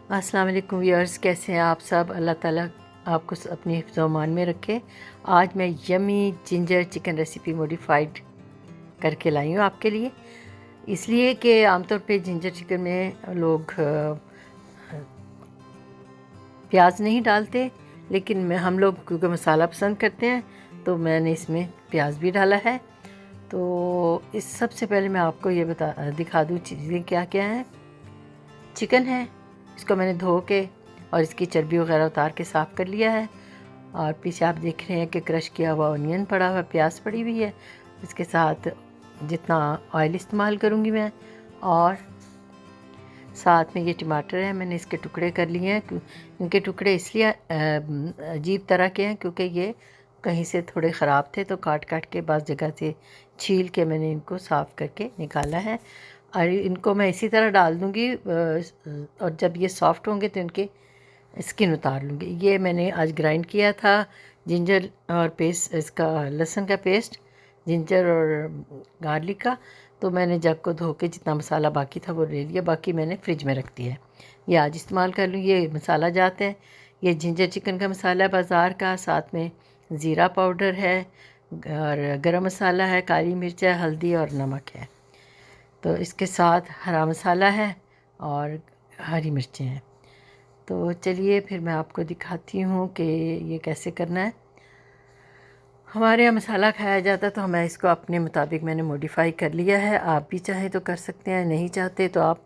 अस्सलाम वालेकुम व्यूअर्स, कैसे हैं आप सब। अल्लाह ताला आपको अपनी हिफ्ज़-ओ-अमान में रखे। आज मैं yummy ginger chicken recipe modified करके लाई हूँ आपके लिए। इसलिए कि आमतौर पे जिंजर चिकन में लोग प्याज नहीं डालते, लेकिन हम लोग क्योंकि मसाला पसंद करते हैं तो मैंने इसमें प्याज भी डाला है। तो इस सबसे पहले मैं आपको ये दिखा दूँ चीज़ें क्या क्या हैं। चिकन है, इसको मैंने धो के और इसकी चर्बी वगैरह उतार के साफ़ कर लिया है। और पीछे आप देख रहे हैं कि क्रश किया हुआ ऑनियन पड़ा हुआ, प्याज पड़ी हुई है। इसके साथ जितना ऑयल इस्तेमाल करूँगी मैं, और साथ में ये टमाटर है, मैंने इसके टुकड़े कर लिए हैं। इनके टुकड़े इसलिए अजीब तरह के हैं क्योंकि ये कहीं से थोड़े ख़राब थे, तो काट काट के बाज़ जगह से छील के मैंने इनको साफ़ करके निकाला है। और इनको मैं इसी तरह डाल दूँगी, और जब ये सॉफ़्ट होंगे तो इनके स्किन उतार लूँगी। ये मैंने आज ग्राइंड किया था जिंजर और पेस्ट, इसका लहसुन का पेस्ट, जिंजर और गार्लिक का। तो मैंने जग को धो के जितना मसाला बाकी था वो ले लिया, बाकी मैंने फ्रिज में रख दिया है। ये आज इस्तेमाल कर लूँ। ये मसाला जाते हैं, ये जिंजर चिकन का मसाला है बाज़ार का, साथ में ज़ीरा पाउडर है और गरम मसाला है, काली मिर्च है, हल्दी और नमक है। तो इसके साथ हरा मसाला है और हरी मिर्चें हैं। तो चलिए फिर मैं आपको दिखाती हूँ कि ये कैसे करना है। हमारे यहाँ मसाला खाया जाता है तो मैं इसको अपने मुताबिक मैंने मॉडिफाई कर लिया है। आप भी चाहें तो कर सकते हैं, नहीं चाहते तो आप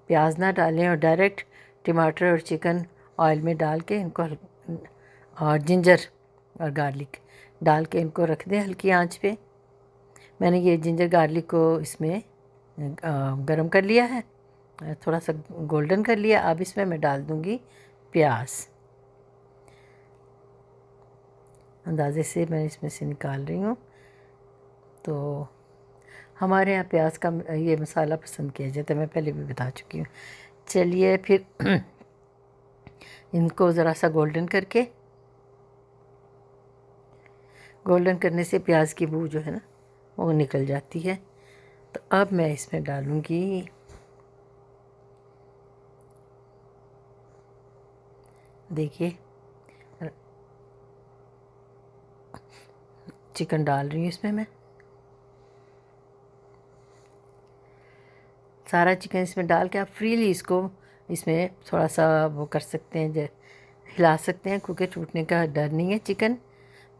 प्याज ना डालें और डायरेक्ट टमाटर और चिकन ऑयल में डाल के इनको और जिंजर और गार्लिक डाल के इनको रख दें हल्की आंच पे। मैंने ये जिंजर गार्लिक को इसमें गरम कर लिया है, थोड़ा सा गोल्डन कर लिया। अब इसमें मैं डाल दूँगी प्याज। अंदाज़े से मैं इसमें से निकाल रही हूँ। तो हमारे यहाँ प्याज का ये मसाला पसंद किया जाता है, मैं पहले भी बता चुकी हूँ। चलिए फिर इनको ज़रा सा गोल्डन करने से प्याज की बू जो है ना वो निकल जाती है। तो अब मैं इसमें डालूँगी देखिए चिकन डाल रही हूँ इसमें मैं। सारा चिकन इसमें डाल के आप फ्रीली इसको इसमें थोड़ा सा वो कर सकते हैं, हिला सकते हैं, क्योंकि टूटने का डर नहीं है चिकन।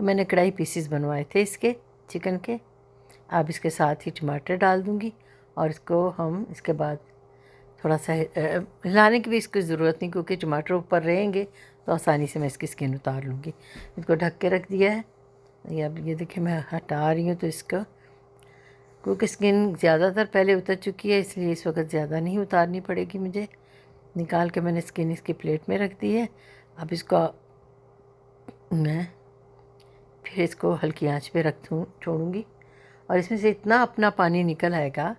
मैंने कढ़ाई पीसीस बनवाए थे इसके चिकन के। अब इसके साथ ही टमाटर डाल दूँगी और इसको हम इसके बाद थोड़ा सा हिलाने की भी इसकी ज़रूरत नहीं, क्योंकि टमाटर ऊपर रहेंगे तो आसानी से मैं इसकी स्किन उतार लूँगी। इसको ढक के रख दिया है। अब ये देखिए मैं हटा रही हूँ तो इसका, क्योंकि स्किन ज़्यादातर पहले उतर चुकी है इसलिए इस वक्त ज़्यादा नहीं उतारनी पड़ेगी मुझे। निकाल के मैंने स्किन इसकी प्लेट में रख दी है। अब इसको मैं फिर इसको हल्की आंच पे छोड़ूंगी और इसमें से इतना अपना पानी निकल आएगा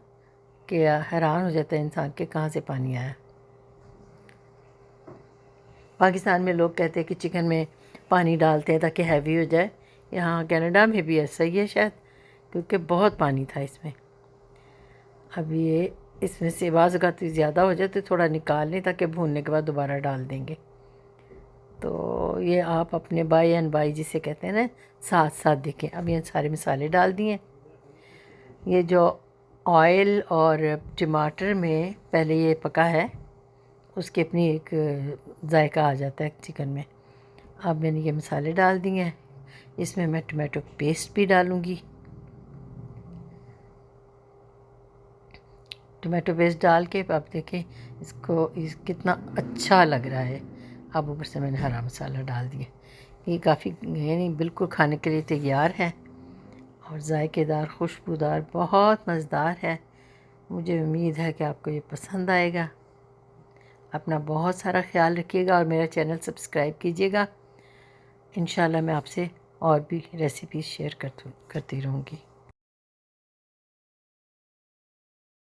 कि हैरान हो जाता है इंसान के कहाँ से पानी आया। पाकिस्तान में लोग कहते हैं कि चिकन में पानी डालते हैं ताकि हैवी हो जाए। यहाँ कनाडा में भी ऐसा ही है शायद, क्योंकि बहुत पानी था इसमें। अब ये इसमें से बाज़ अगर ज़्यादा हो जाए तो थोड़ा निकाल लें, ताकि भूनने के बाद दोबारा डाल देंगे। तो ये आप अपने बाई एंड बाई जिसे कहते हैं ना, साथ साथ देखें। अब ये सारे मसाले डाल दिए। ये जो ऑयल और टमाटर में पहले ये पका है उसकी अपनी एक जायका आ जाता है चिकन में। अब मैंने ये मसाले डाल दिए हैं। इसमें मैं टमाटो पेस्ट भी डालूँगी। टमाटो पेस्ट डाल के अब देखें इसको कितना अच्छा लग रहा है। अब ऊपर से मैंने हरा मसाला डाल दिया। ये काफ़ी यानी बिल्कुल खाने के लिए तैयार है और जायकेदार, खुशबूदार, बहुत मज़ेदार है। मुझे उम्मीद है कि आपको ये पसंद आएगा। अपना बहुत सारा ख्याल रखिएगा और मेरा चैनल सब्सक्राइब कीजिएगा। इंशाल्लाह मैं आपसे और भी रेसिपीज़ शेयर करती रहूँगी।